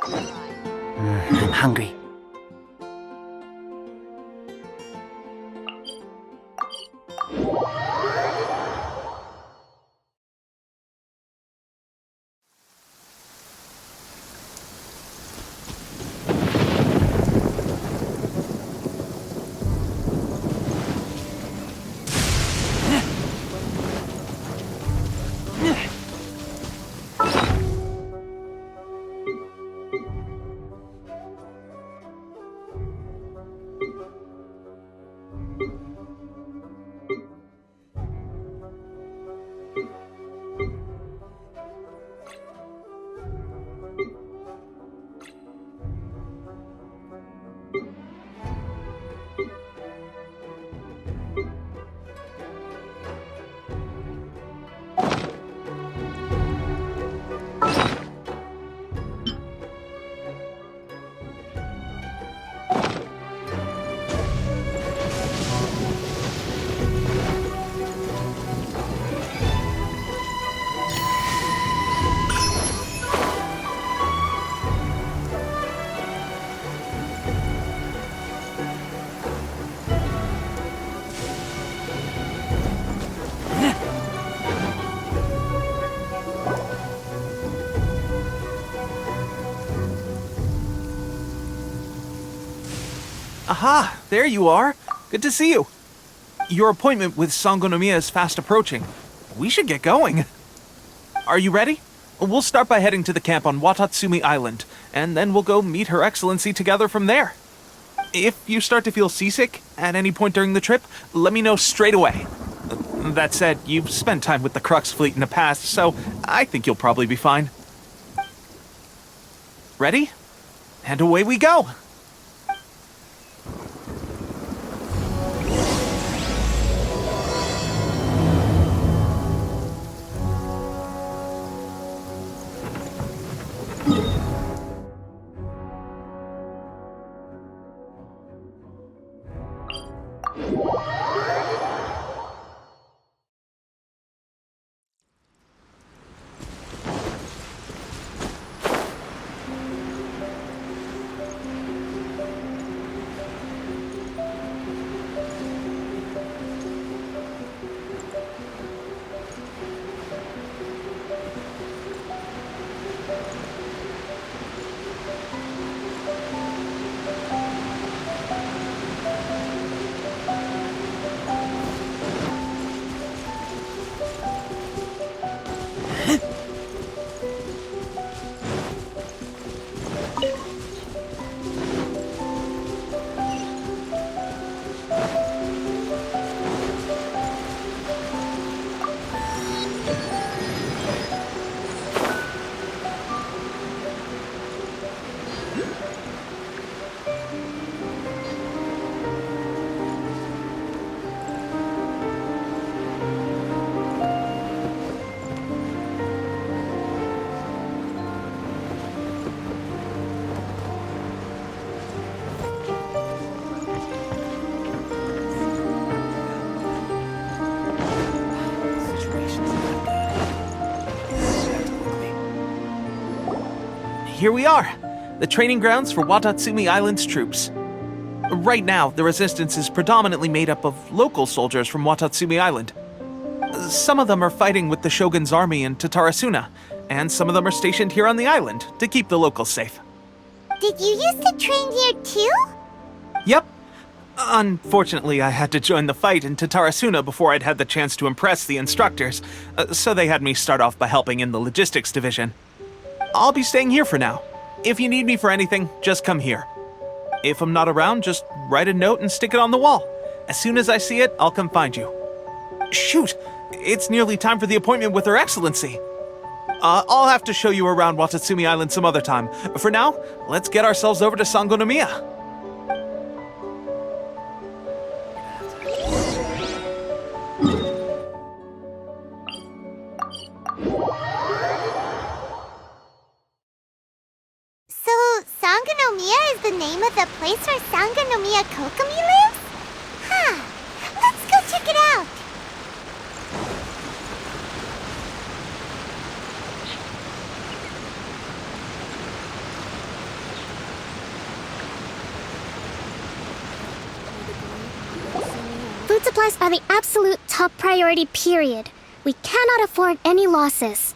I'm hungry. Aha! There you are! Good to see you! Your appointment with Sangonomiya is fast approaching. We should get going. Are you ready? We'll start by heading to the camp on Watatsumi Island, and then we'll go meet Her Excellency together from there. If you start to feel seasick at any point during the trip, let me know straight away. That said, you've spent time with the Crux fleet in the past, so I think you'll probably be fine. Ready? And away we go! Here we are, the training grounds for Watatsumi Island's troops. Right now, the resistance is predominantly made up of local soldiers from Watatsumi Island. Some of them are fighting with the Shogun's army in Tatarasuna, and some of them are stationed here on the island to keep the locals safe. Did you used to train here too? Yep. Unfortunately, I had to join the fight in Tatarasuna before I'd had the chance to impress the instructors, so they had me start off by helping in the logistics division. I'll be staying here for now. If you need me for anything, just come here. If I'm not around, just write a note and stick it on the wall. As soon as I see it, I'll come find you. Shoot! It's nearly time for the appointment with Her Excellency. I'll have to show you around Watatsumi Island some other time. For now, let's get ourselves over to Sangonomiya. Sangonomiya is the name of the place where Sangonomiya Kokomi lives? Huh. Let's go check it out. Food supplies are the absolute top priority, period. We cannot afford any losses.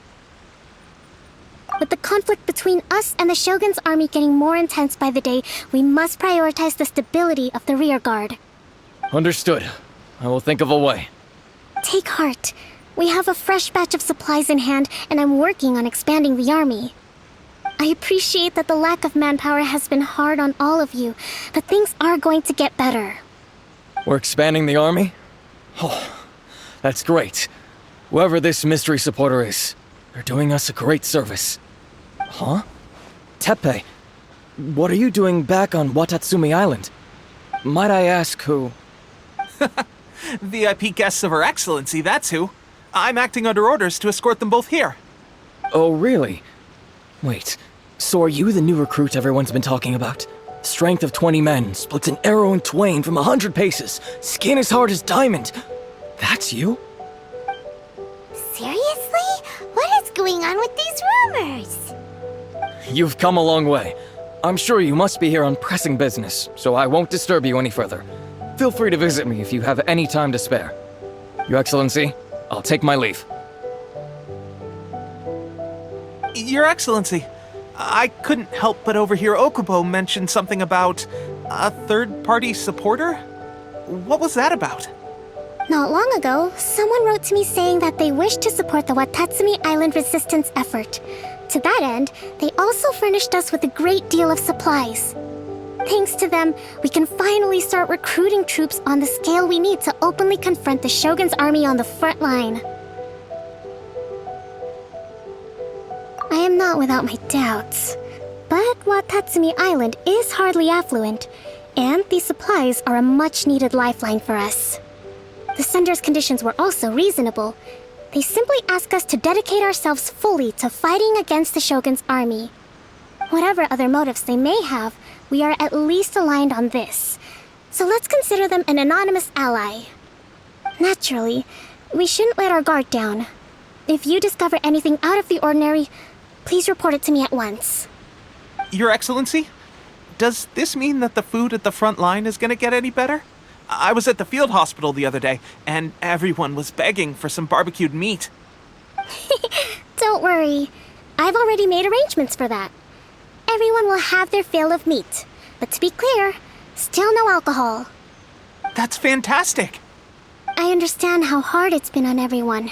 With the conflict between us and the Shogun's army getting more intense by the day, we must prioritize the stability of the rear guard. Understood. I will think of a way. Take heart. We have a fresh batch of supplies in hand, and I'm working on expanding the army. I appreciate that the lack of manpower has been hard on all of you, but things are going to get better. We're expanding the army? Oh, that's great. Whoever this mystery supporter is, they're doing us a great service. Huh? Teppei, what are you doing back on Watatsumi Island? Might I ask who? VIP guests of Her Excellency, that's who. I'm acting under orders to escort them both here. Oh, really? Wait, so are you the new recruit everyone's been talking about? Strength of 20 men, splits an arrow in twain from 100 paces, skin as hard as diamond. That's you? Seriously? What is going on with these rumors? You've come a long way. I'm sure you must be here on pressing business, so I won't disturb you any further. Feel free to visit me if you have any time to spare. Your Excellency, I'll take my leave. Your Excellency, I couldn't help but overhear Okubo mention something about a third-party supporter? What was that about? Not long ago, someone wrote to me saying that they wish to support the Watatsumi Island resistance effort. To that end, they also furnished us with a great deal of supplies. Thanks to them, we can finally start recruiting troops on the scale we need to openly confront the Shogun's army on the front line. I am not without my doubts, but Watatsumi Island is hardly affluent, and these supplies are a much-needed lifeline for us. The sender's conditions were also reasonable. They simply ask us to dedicate ourselves fully to fighting against the Shogun's army. Whatever other motives they may have, we are at least aligned on this. So let's consider them an anonymous ally. Naturally, we shouldn't let our guard down. If you discover anything out of the ordinary, please report it to me at once. Your Excellency, does this mean that the food at the front line is gonna get any better? I was at the field hospital the other day, and everyone was begging for some barbecued meat. Don't worry. I've already made arrangements for that. Everyone will have their fill of meat. But to be clear, still no alcohol. That's fantastic! I understand how hard it's been on everyone.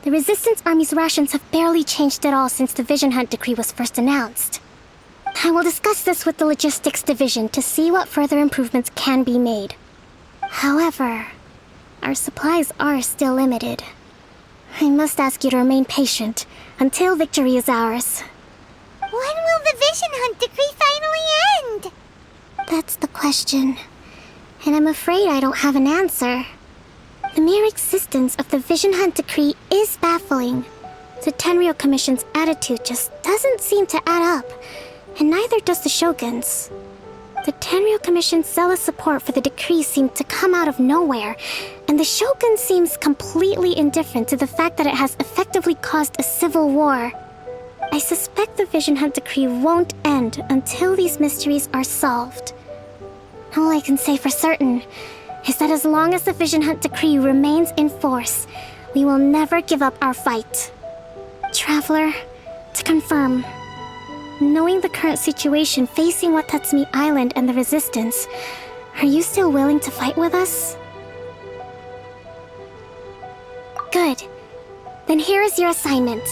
The Resistance Army's rations have barely changed at all since the Vision Hunt decree was first announced. I will discuss this with the Logistics Division to see what further improvements can be made. However, our supplies are still limited. I must ask you to remain patient until victory is ours. When will the Vision Hunt decree finally end? That's the question, and I'm afraid I don't have an answer. The mere existence of the Vision Hunt decree is baffling. The Tenryou Commission's attitude just doesn't seem to add up, and neither does the Shogun's. The Tenryou Commission's zealous support for the decree seemed to come out of nowhere, and the Shogun seems completely indifferent to the fact that it has effectively caused a civil war. I suspect the Vision Hunt decree won't end until these mysteries are solved. All I can say for certain is that as long as the Vision Hunt decree remains in force, we will never give up our fight. Traveler, to confirm, knowing the current situation facing Watatsumi Island and the Resistance, are you still willing to fight with us? Good. Then here is your assignment.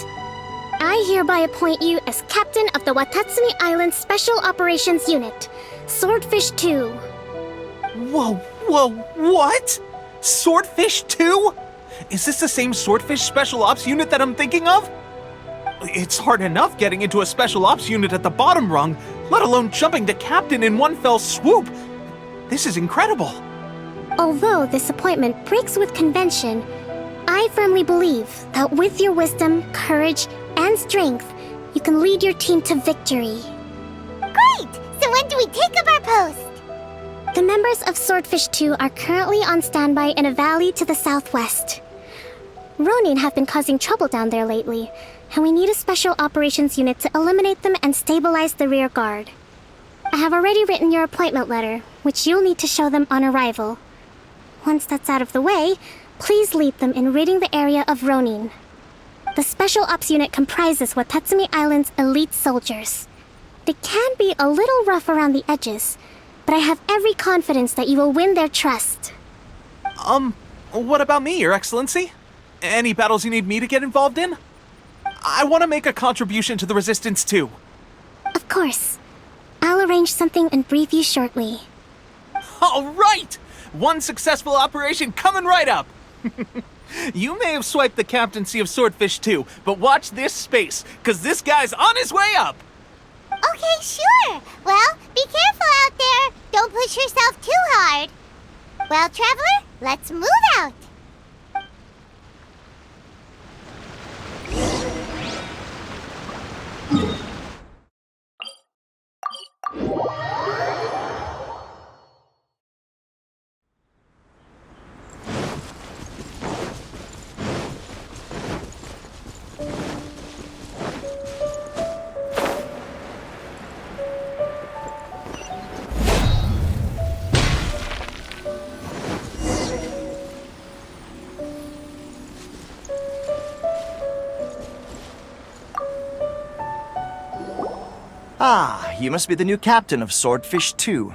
I hereby appoint you as captain of the Watatsumi Island Special Operations Unit, Swordfish 2. Whoa, what? Swordfish 2? Is this the same Swordfish Special Ops unit that I'm thinking of? It's hard enough getting into a Special Ops unit at the bottom rung, let alone jumping to captain in one fell swoop. This is incredible. Although this appointment breaks with convention, I firmly believe that with your wisdom, courage, and strength, you can lead your team to victory. Great! So when do we take up our post? The members of Swordfish 2 are currently on standby in a valley to the southwest. Ronin have been causing trouble down there lately, and we need a special operations unit to eliminate them and stabilize the rear guard. I have already written your appointment letter, which you'll need to show them on arrival. Once that's out of the way, please lead them in ridding the area of Ronin. The Special Ops Unit comprises Watatsumi Island's elite soldiers. They can be a little rough around the edges, but I have every confidence that you will win their trust. What about me, Your Excellency? Any battles you need me to get involved in? I want to make a contribution to the Resistance too. Of course. I'll arrange something and brief you shortly. All right! One successful operation coming right up! You may have swiped the captaincy of Swordfish too, but watch this space, cause this guy's on his way up! Okay, sure. Well, be careful out there. Don't push yourself too hard. Well, Traveler, let's move out. Ah, you must be the new captain of Swordfish 2.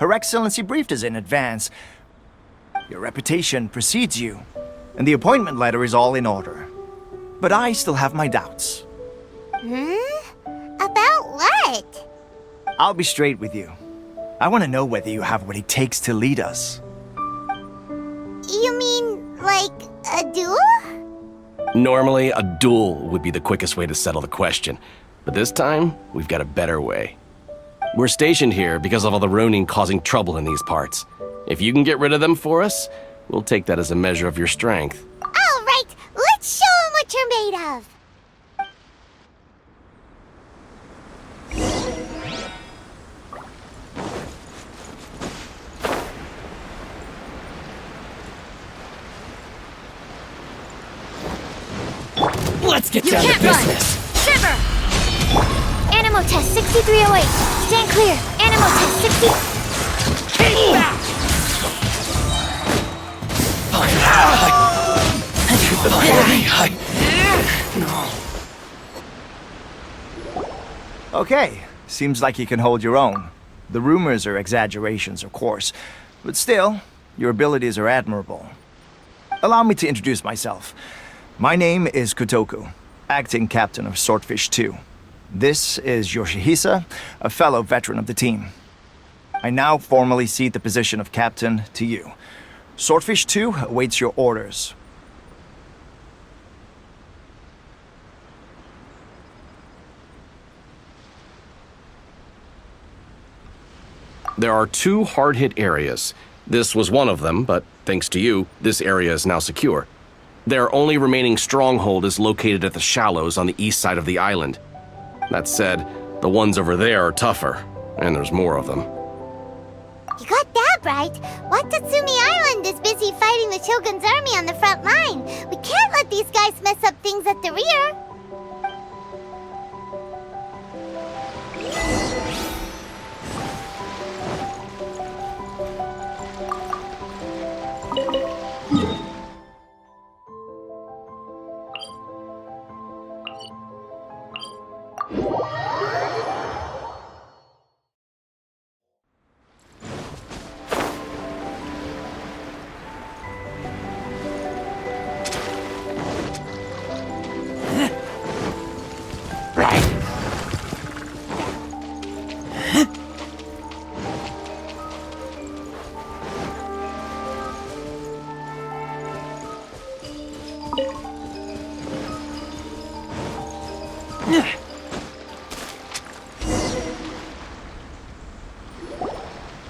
Her Excellency briefed us in advance. Your reputation precedes you, and the appointment letter is all in order. But I still have my doubts. About what? I'll be straight with you. I want to know whether you have what it takes to lead us. You mean, like, a duel? Normally, a duel would be the quickest way to settle the question, but this time, we've got a better way. We're stationed here because of all the Ronin causing trouble in these parts. If you can get rid of them for us, we'll take that as a measure of your strength. All right, let's show 'em what you're made of. Let's get down to business. Shiver! Animo test 6308. Stand clear. Animo test 60. Keep back! Okay, seems like you can hold your own. The rumors are exaggerations, of course, but still, your abilities are admirable. Allow me to introduce myself. My name is Kotoku, acting captain of Swordfish 2. This is Yoshihisa, a fellow veteran of the team. I now formally cede the position of captain to you. Swordfish 2 awaits your orders. There are 2 hard-hit areas. This was one of them, but thanks to you, this area is now secure. Their only remaining stronghold is located at the shallows on the east side of the island. That said, the ones over there are tougher, and there's more of them. You got that right. Watatsumi Island is busy fighting the Shogun's army on the front line. We can't let these guys mess up things at the rear.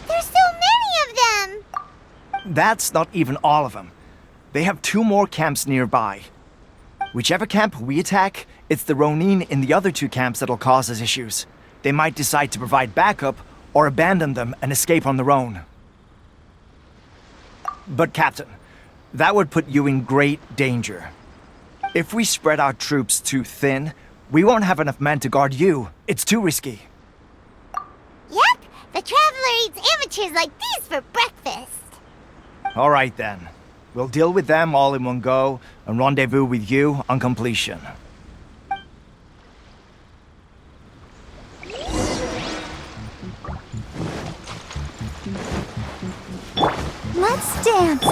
There's so many of them! That's not even all of them. They have 2 more camps nearby. Whichever camp we attack, it's the Ronin in the other 2 camps that'll cause us issues. They might decide to provide backup or abandon them and escape on their own. But Captain, that would put you in great danger. If we spread our troops too thin, we won't have enough men to guard you. It's too risky. Yep, the Traveler eats amateurs like these for breakfast. All right then. We'll deal with them all in one go and rendezvous with you on completion. Let's dance.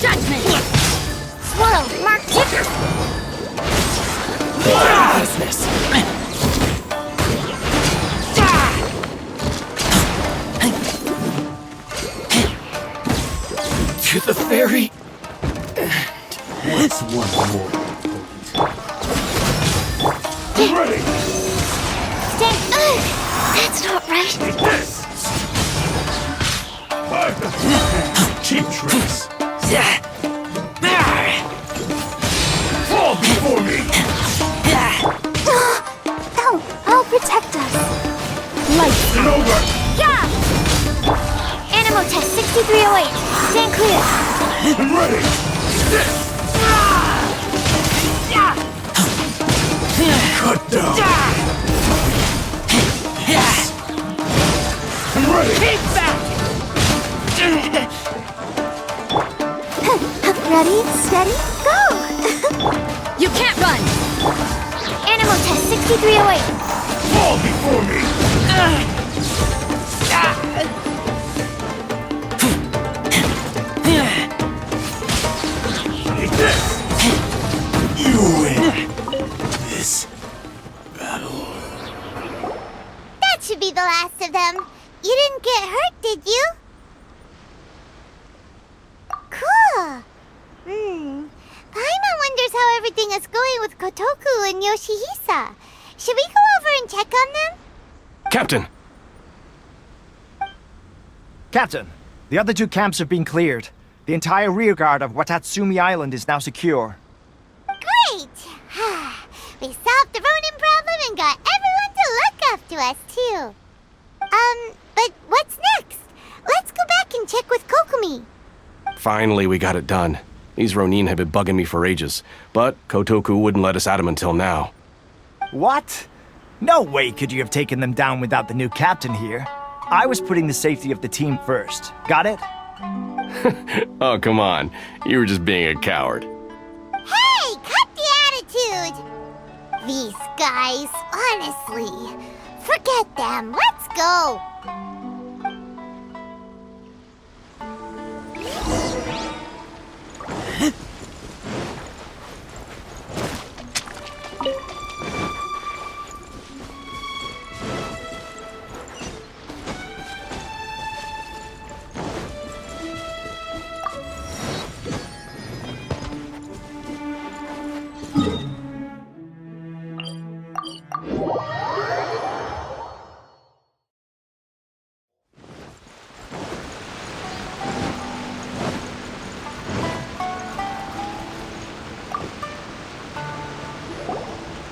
Judgment! Swirl, mark ticker! Business. To the ferry. What's one more? Ready! Stand. That's not right. Take this! Cheap tricks! Fall before me! I'll protect us. It's over! Yeah! Animo test 6308. Stand clear. I'm ready! This! Cut down! I'm ready! Keep back! Ready, steady, go! You can't run! Animo test 6308. Fall before me! Take this! You win! This battle. That should be the last of them. You didn't get hurt, did you? Cool. Paimon wonders how everything is going with Kotoku and Yoshihisa. Should we go over and check on them? Captain! Captain, the other two camps have been cleared. The entire rearguard of Watatsumi Island is now secure. Great! We solved the Ronin problem and got everyone to look after us, too. But what's next? Let's go back and check with Kokumi. Finally, we got it done. These Ronin had been bugging me for ages, but Kotoku wouldn't let us at him until now. What? No way could you have taken them down without the new captain here. I was putting the safety of the team first. Got it? Oh, come on. You were just being a coward. Hey, cut the attitude! These guys, honestly. Forget them. Let's go.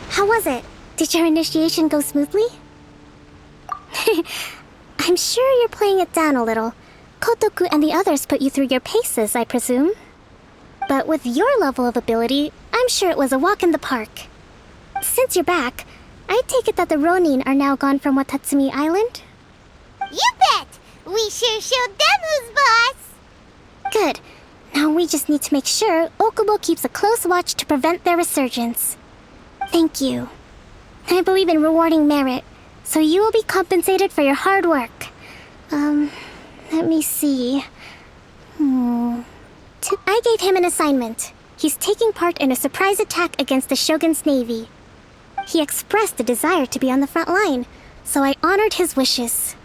How was it? Did your initiation go smoothly? I'm sure you're playing it down a little. Kotoku and the others put you through your paces, I presume. But with your level of ability, I'm sure it was a walk in the park. Since you're back, I take it that the Ronin are now gone from Watatsumi Island? You bet! We sure showed them who's boss! Good. Now we just need to make sure Okubo keeps a close watch to prevent their resurgence. Thank you. I believe in rewarding merit, so you will be compensated for your hard work. Let me see. I gave him an assignment. He's taking part in a surprise attack against the Shogun's navy. He expressed a desire to be on the front line, so I honored his wishes.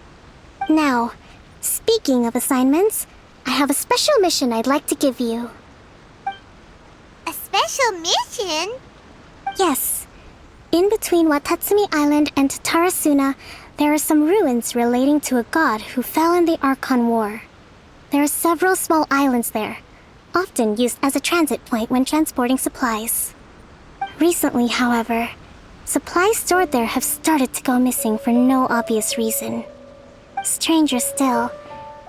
Now, speaking of assignments, I have a special mission I'd like to give you. A special mission? Yes. In between Watatsumi Island and Tarasuna, there are some ruins relating to a god who fell in the Archon War. There are several small islands there, often used as a transit point when transporting supplies. Recently, however, supplies stored there have started to go missing for no obvious reason. Stranger still,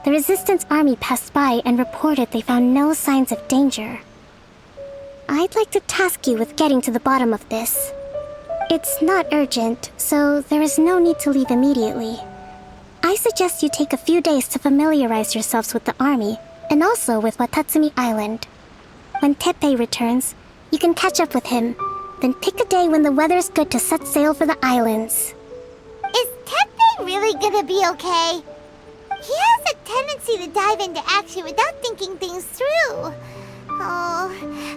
the Resistance Army passed by and reported they found no signs of danger. I'd like to task you with getting to the bottom of this. It's not urgent, so there is no need to leave immediately. I suggest you take a few days to familiarize yourselves with the army and also with Watatsumi Island. When Teppei returns, you can catch up with him, then pick a day when the weather's good to set sail for the islands. Is Teppei really gonna be okay? He has a tendency to dive into action without thinking things through. Oh,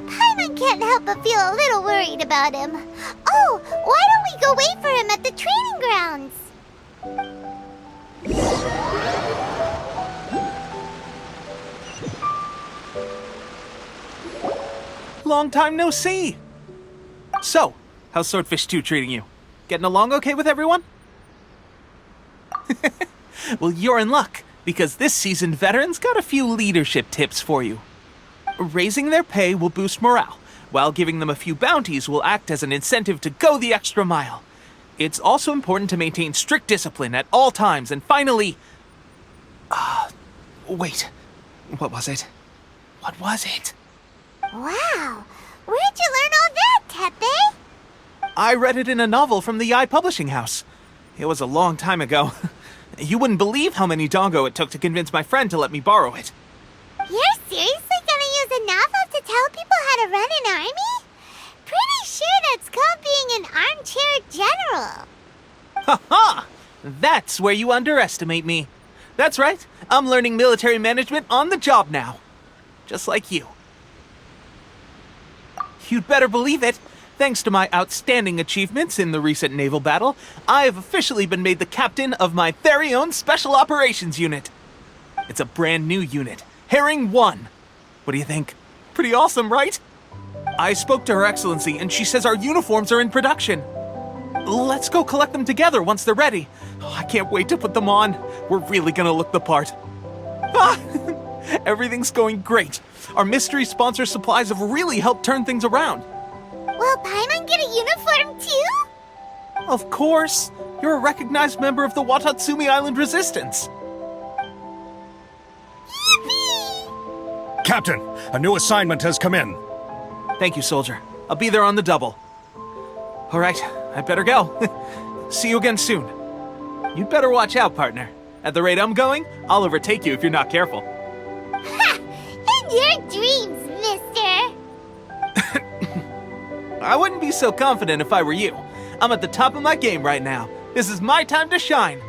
Paimon can't help but feel a little worried about him. Oh, why don't we go wait for him at the training grounds? Long time no see! So, how's Swordfish 2 treating you? Getting along okay with everyone? Well, you're in luck, because this seasoned veteran's got a few leadership tips for you. Raising their pay will boost morale, while giving them a few bounties will act as an incentive to go the extra mile. It's also important to maintain strict discipline at all times, and finally... wait. What was it? What was it? Wow, where'd you learn all that, Teppei? I read it in a novel from the Eye Publishing House. It was a long time ago. You wouldn't believe how many dongo it took to convince my friend to let me borrow it. You're seriously gonna use a novel to tell people how to run an army? Pretty sure that's called being an armchair general. Ha ha! That's where you underestimate me. That's right, I'm learning military management on the job now. Just like you. You'd better believe it. Thanks to my outstanding achievements in the recent naval battle, I have officially been made the captain of my very own Special Operations Unit. It's a brand new unit, Herring 1. What do you think? Pretty awesome, right? I spoke to Her Excellency and she says our uniforms are in production. Let's go collect them together once they're ready. Oh, I can't wait to put them on. We're really gonna look the part. Ah! Everything's going great. Our mystery sponsor supplies have really helped turn things around. Will Paimon get a uniform too? Of course. You're a recognized member of the Watatsumi Island Resistance. Yippee! Captain, a new assignment has come in. Thank you, soldier. I'll be there on the double. All right, I better go. See you again soon. You'd better watch out, partner. At the rate I'm going, I'll overtake you if you're not careful. Ha! In your dreams, mister! I wouldn't be so confident if I were you. I'm at the top of my game right now. This is my time to shine.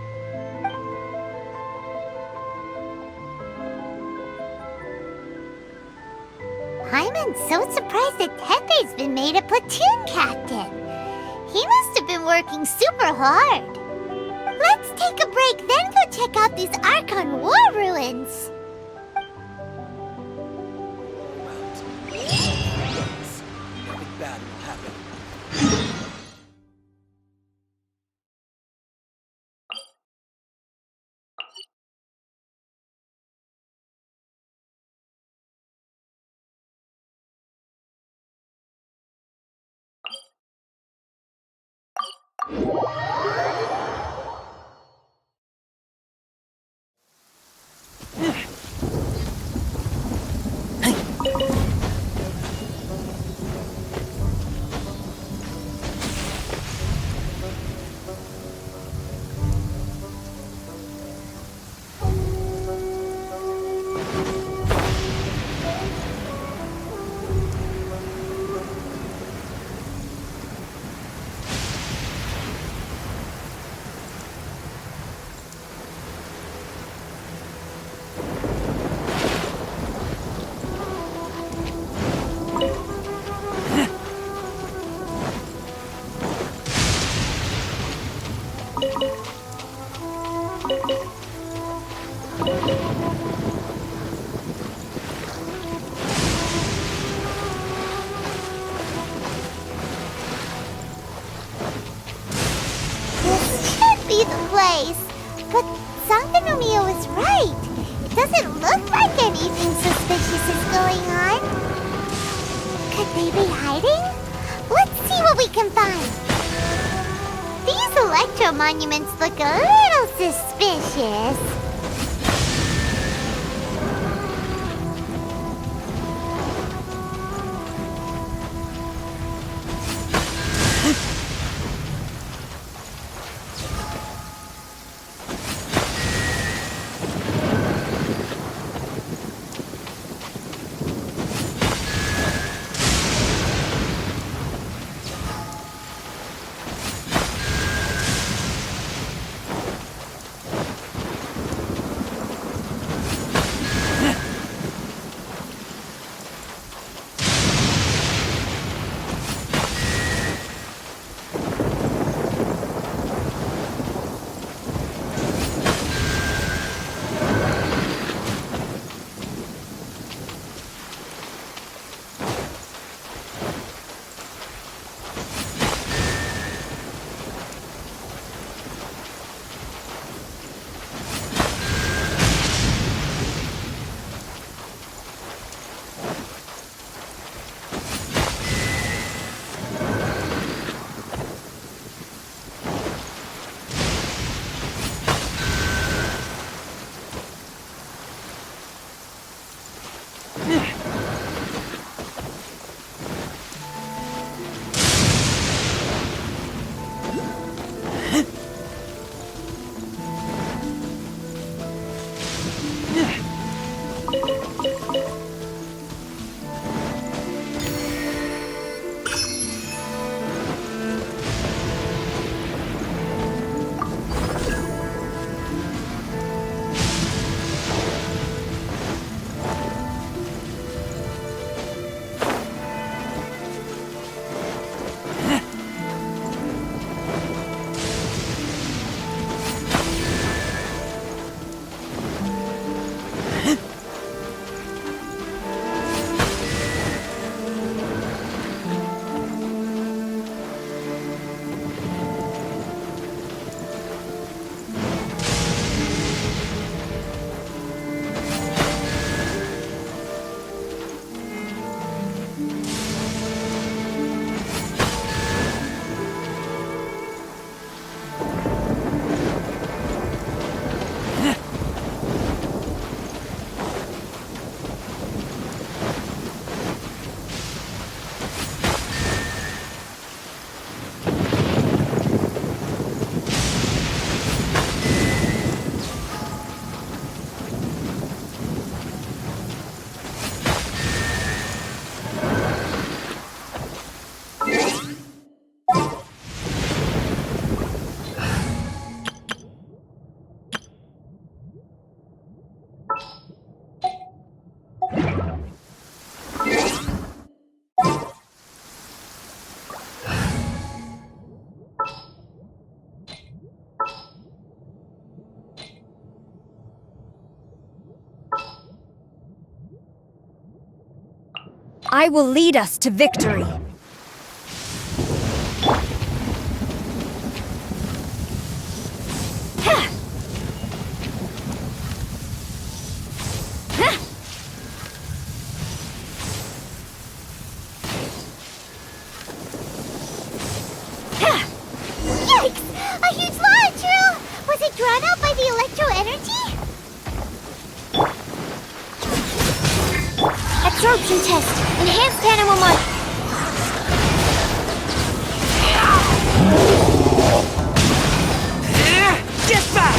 Paimon's so surprised that Teppei's been made a platoon captain. He must have been working super hard. Let's take a break, then go check out these Archon War ruins. Nothing bad will happen. This should be the place. But Sankanomiya was right. It doesn't look like anything suspicious is going on. Could they be hiding? Let's see what we can find. These electro monuments look a little suspicious. I will lead us to victory. Yikes! A huge launch, Drew! Was it drawn out by the electro energy? Absorption test. Enhanced animal mark. Get back!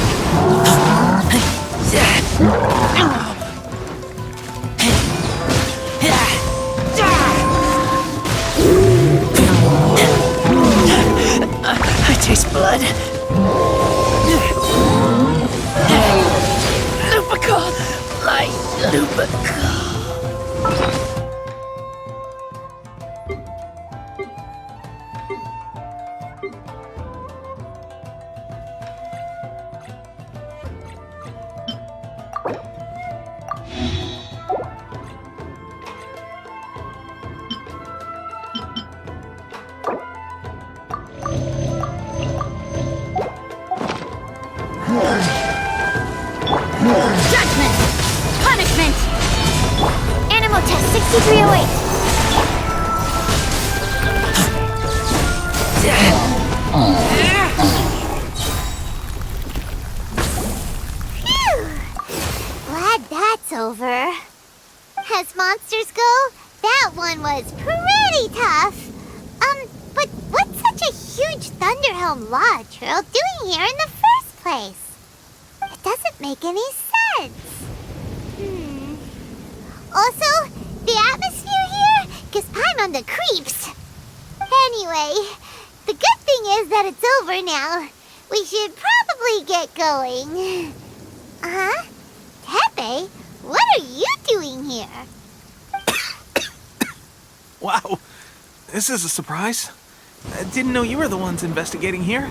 I taste blood. Lupical! Light Lupical. Judgment! Punishment! Animal test 6308. Glad that's over. As monsters go, that one was pretty tough. But what's such a huge Thunderhelm Lodge Earl doing here in the first place? It doesn't make any sense. Also, the atmosphere here gives I'm on the creeps. Anyway, the good thing is that it's over now. We should probably get going. Huh? Tepe, what are you doing here? Wow, this is a surprise. I didn't know you were the ones investigating here.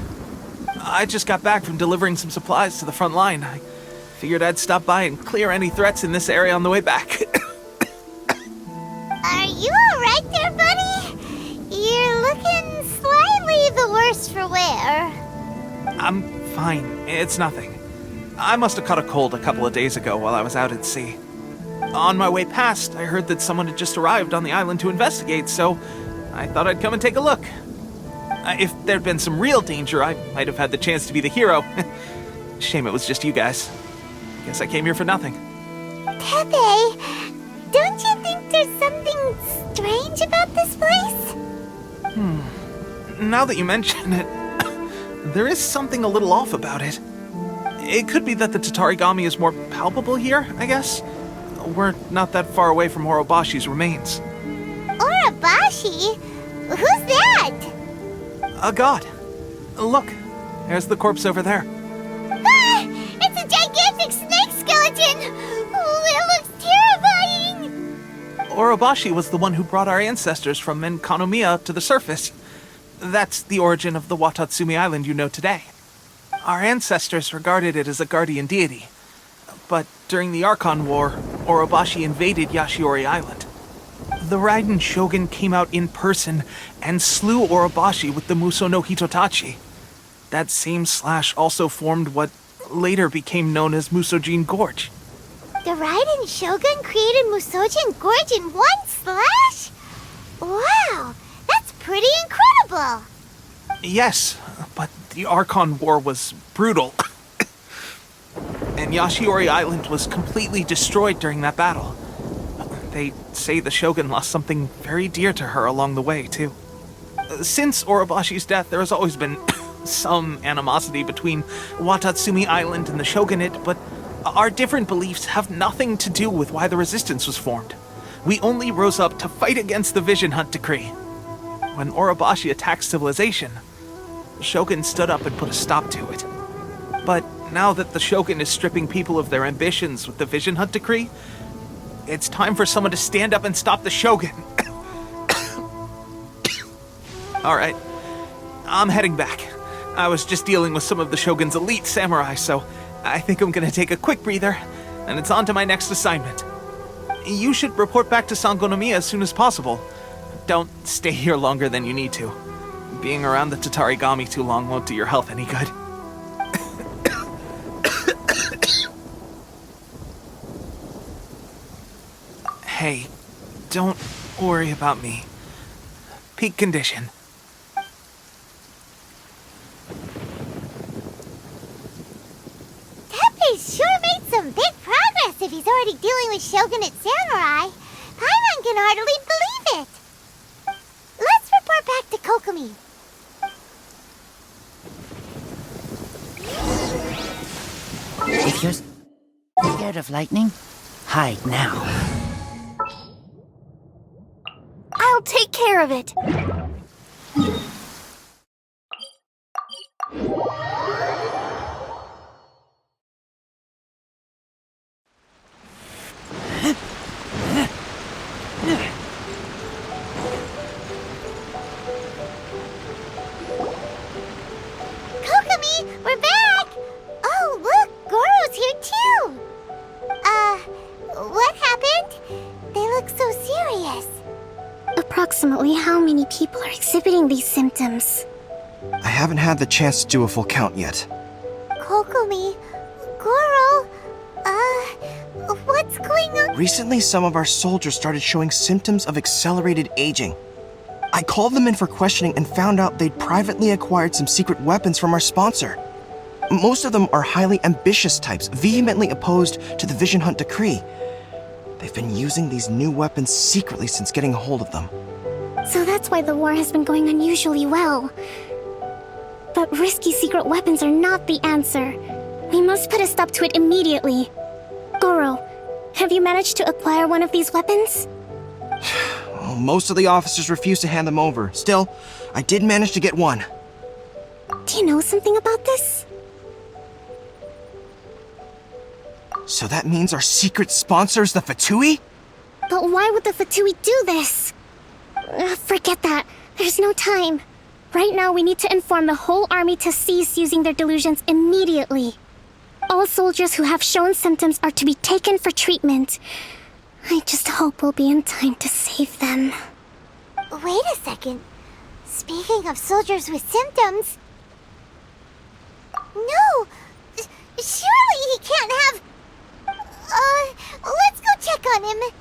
I just got back from delivering some supplies to the front line. I figured I'd stop by and clear any threats in this area on the way back. Are you alright there, buddy? You're looking slightly the worse for wear. I'm fine. It's nothing. I must have caught a cold a couple of days ago while I was out at sea. On my way past, I heard that someone had just arrived on the island to investigate, so I thought I'd come and take a look. If there'd been some real danger, I might have had the chance to be the hero. Shame it was just you guys. Guess I came here for nothing. Tepe, don't you think there's something strange about this place? Now that you mention it, there is something a little off about it. It could be that the Tatarigami is more palpable here, I guess. We're not that far away from Orobashi's remains. Orobashi? Who's that? A god. Look, there's the corpse over there. Ah! It's a gigantic snake skeleton! Oh, it looks terrifying! Orobashi was the one who brought our ancestors from Enkanomiya to the surface. That's the origin of the Watatsumi Island you know today. Our ancestors regarded it as a guardian deity. But during the Archon War, Orobashi invaded Yashiori Island. The Raiden Shogun came out in person and slew Orobashi with the Muso no Hitotachi. That same slash also formed what later became known as Musojin Gorge. The Raiden Shogun created Musojin Gorge in one slash? Wow, that's pretty incredible! Yes, but the Archon War was brutal. And Yashiori Island was completely destroyed during that battle. They say the Shogun lost something very dear to her along the way, too. Since Orobashi's death, there has always been some animosity between Watatsumi Island and the Shogunate, but our different beliefs have nothing to do with why the resistance was formed. We only rose up to fight against the Vision Hunt Decree. When Orobashi attacked civilization, the Shogun stood up and put a stop to it. But now that the Shogun is stripping people of their ambitions with the Vision Hunt Decree, it's time for someone to stand up and stop the Shogun. Alright, I'm heading back. I was just dealing with some of the Shogun's elite samurai, so I think I'm gonna take a quick breather, and it's on to my next assignment. You should report back to Sangonomiya as soon as possible. Don't stay here longer than you need to. Being around the Tatarigami too long won't do your health any good. Hey, don't worry about me. Peak condition. Teppei's sure made some big progress if he's already dealing with Shogunate samurai. Paimon can hardly believe it. Let's report back to Kokomi. If you're scared of lightning, hide now. I'll take care of it. Kokomi, we're back! Oh, look, Goro's here too! What happened? They look so serious. Approximately how many people are exhibiting these symptoms? I haven't had the chance to do a full count yet. Kokomi, Goro, what's going on? Recently, some of our soldiers started showing symptoms of accelerated aging. I called them in for questioning and found out they'd privately acquired some secret weapons from our sponsor. Most of them are highly ambitious types, vehemently opposed to the Vision Hunt decree. They've been using these new weapons secretly since getting a hold of them. So that's why the war has been going unusually well. But risky secret weapons are not the answer. We must put a stop to it immediately. Goro, have you managed to acquire one of these weapons? Well, most of the officers refuse to hand them over. Still, I did manage to get one. Do you know something about this? So that means our secret sponsor is the F2P? But why would the F2P do this? Forget that. There's no time. Right now, we need to inform the whole army to cease using their delusions immediately. All soldiers who have shown symptoms are to be taken for treatment. I just hope we'll be in time to save them. Wait a second. Speaking of soldiers with symptoms... No! Surely he can't have... let's go check on him.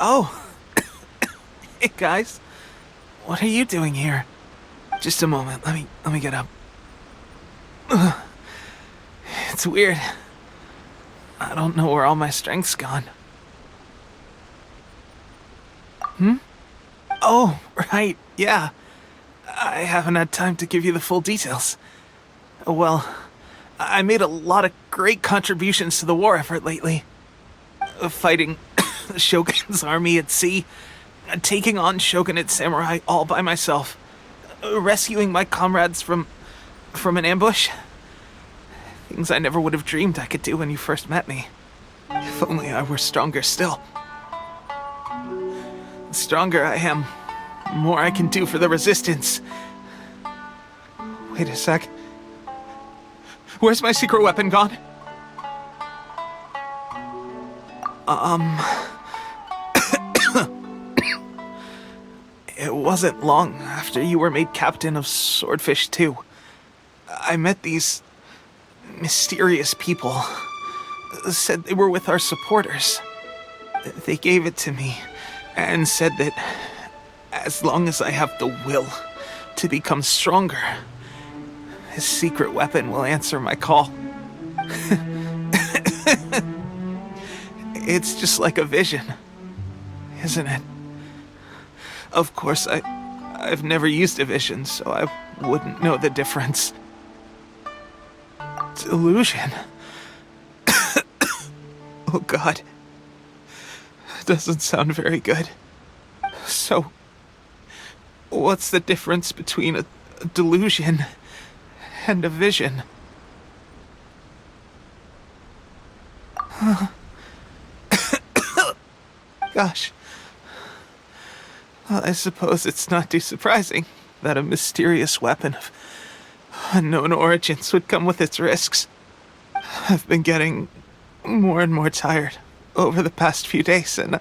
Oh. Hey, guys. What are you doing here? Just a moment. Let me get up. Ugh. It's weird. I don't know where all my strength's gone. Oh, right. Yeah. I haven't had time to give you the full details. Well, I made a lot of great contributions to the war effort lately. Fighting the Shogun's army at sea, taking on Shogunate samurai all by myself, rescuing my comrades from an ambush. Things I never would have dreamed I could do when you first met me. If only I were stronger still. The stronger I am, the more I can do for the Resistance. Wait a sec. Where's my secret weapon gone? It wasn't long after you were made captain of Swordfish 2. I met these mysterious people. Said they were with our supporters. They gave it to me and said that as long as I have the will to become stronger, his secret weapon will answer my call. It's just like a vision, isn't it? Of course, I've never used a vision, so I wouldn't know the difference. Delusion. Oh God. Doesn't sound very good. So, what's the difference between a delusion and a vision? Gosh. Well, I suppose it's not too surprising that a mysterious weapon of unknown origins would come with its risks. I've been getting more and more tired over the past few days, and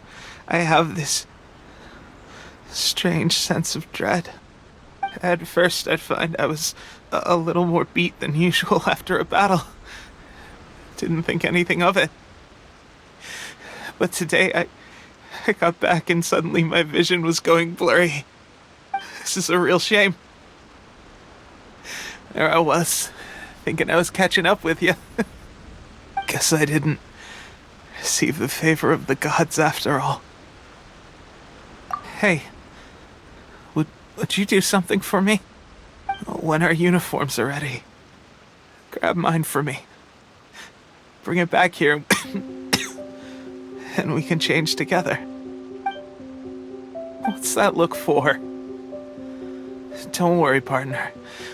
I have this strange sense of dread. At first, I'd find I was a little more beat than usual after a battle. Didn't think anything of it. But today, I got back and suddenly my vision was going blurry. This is a real shame. There I was, thinking I was catching up with you. Guess I didn't receive the favor of the gods after all. Hey, would you do something for me? When our uniforms are ready, grab mine for me. Bring it back here, and we can change together. What's that look for? Don't worry, partner.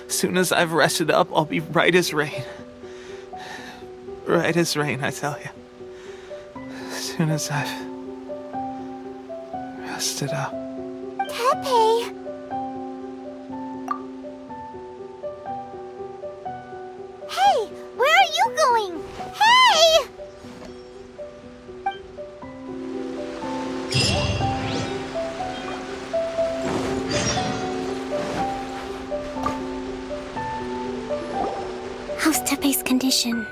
As soon as I've rested up, I'll be right as rain. Right as rain, I tell you. As soon as I've rested up. Tepe! Hey, where are you going? Hey! How's Tepe's condition?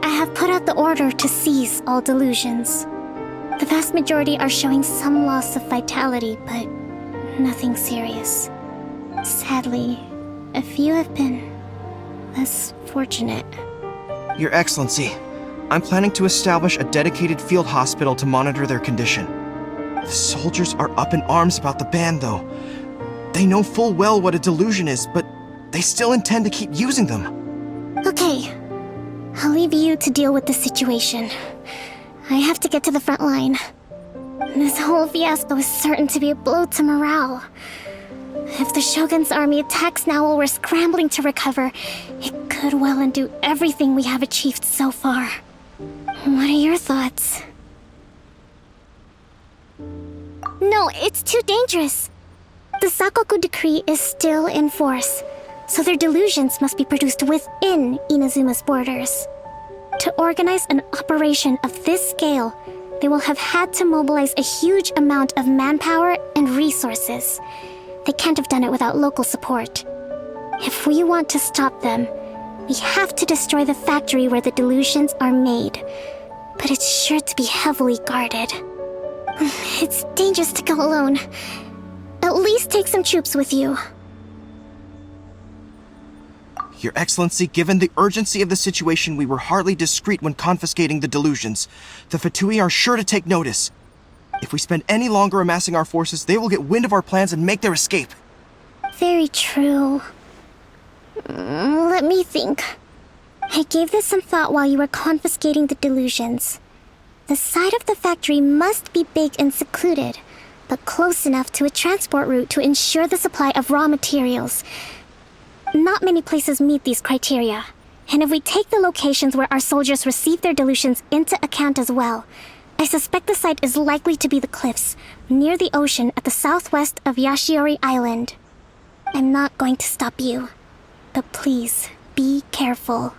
I have put out the order to seize all delusions. The vast majority are showing some loss of vitality, but nothing serious. Sadly, a few have been less fortunate. Your Excellency, I'm planning to establish a dedicated field hospital to monitor their condition. The soldiers are up in arms about the ban, though. They know full well what a delusion is, but they still intend to keep using them. Okay, I'll leave you to deal with the situation. I have to get to the front line. This whole fiasco is certain to be a blow to morale. If the Shogun's army attacks now while we're scrambling to recover, it could well undo everything we have achieved so far. What are your thoughts? No, it's too dangerous. The Sakoku decree is still in force, so their delusions must be produced within Inazuma's borders. To organize an operation of this scale, they will have had to mobilize a huge amount of manpower and resources. They can't have done it without local support. If we want to stop them, We have to destroy the factory where the delusions are made, but it's sure to be heavily guarded. It's dangerous to go alone. At least take some troops with you. Your Excellency, given the urgency of the situation, we were hardly discreet when confiscating the delusions. The F2P are sure to take notice. If we spend any longer amassing our forces, they will get wind of our plans and make their escape. Very true. Let me think. I gave this some thought while you were confiscating the delusions. The side of the factory must be big and secluded, but close enough to a transport route to ensure the supply of raw materials. Not many places meet these criteria, and if we take the locations where our soldiers receive their delusions into account as well, I suspect the site is likely to be the cliffs, near the ocean at the southwest of Yashiori Island. I'm not going to stop you, but please, be careful.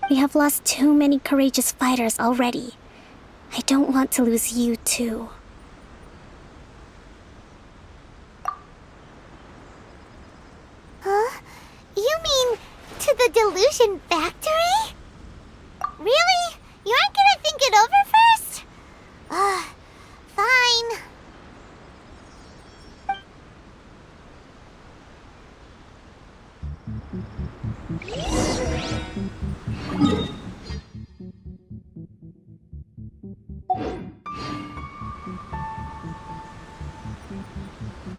We have lost too many courageous fighters already. I don't want to lose you too. Huh? You mean to the delusion factory? Really? You aren't gonna think it over first? Fine.